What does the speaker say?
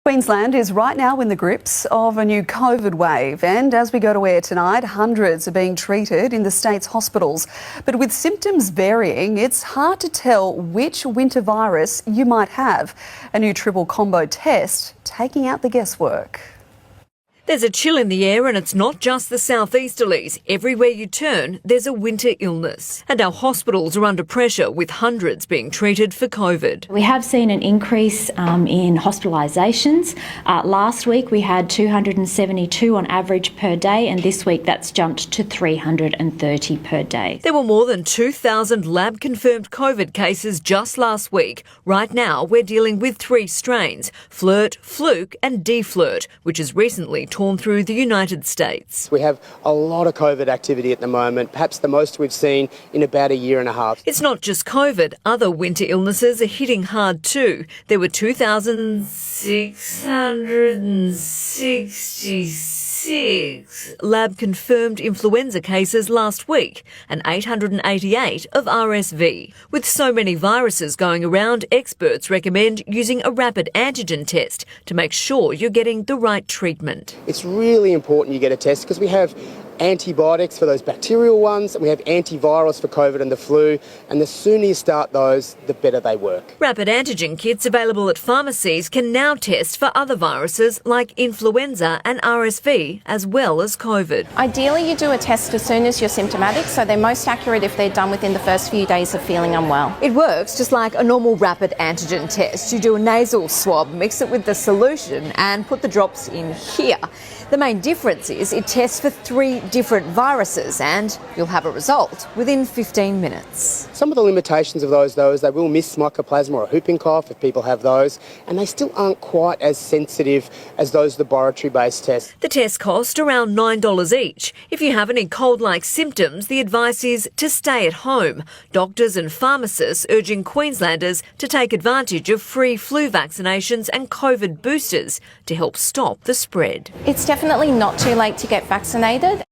Queensland is right now in the grips of a new COVID wave, and as we go to air tonight, hundreds are being treated in the state's hospitals. But with symptoms varying, it's hard to tell which winter virus you might have. A new triple combo test taking out the guesswork. There's a chill in the air, and it's not just the southeasterlies. Everywhere you turn, there's a winter illness. And our hospitals are under pressure, with hundreds being treated for COVID. We have seen an increase in hospitalisations. Last week we had 272 on average per day, and this week that's jumped to 330 per day. There were more than 2,000 lab-confirmed COVID cases just last week. Right now we're dealing with 3 strains, flirt, fluke and deflirt, which has recently torn through the United States. We have a lot of COVID activity at the moment, perhaps the most we've seen in about a year and a half. It's not just COVID. Other winter illnesses are hitting hard too. There were 2,666 lab-confirmed influenza cases last week and 888 of RSV. With so many viruses going around, experts recommend using a rapid antigen test to make sure you're getting the right treatment. It's really important you get a test because we have antibiotics for those bacterial ones and we have antivirals for COVID and the flu, and the sooner you start those, the better they work. Rapid antigen kits available at pharmacies can now test for other viruses like influenza and RSV as well as COVID. Ideally you do a test as soon as you're symptomatic, so they're most accurate if they're done within the first few days of feeling unwell. It works just like a normal rapid antigen test. You do a nasal swab, mix it with the solution and put the drops in here. The main difference is it tests for 3 different viruses and you'll have a result within 15 minutes. Some of the limitations of those, though, is they will miss mycoplasma or a whooping cough if people have those, and they still aren't quite as sensitive as those laboratory-based tests. The tests cost around $9 each. If you have any cold-like symptoms, the advice is to stay at home. Doctors and pharmacists urging Queenslanders to take advantage of free flu vaccinations and COVID boosters to help stop the spread. It's definitely not too late to get vaccinated.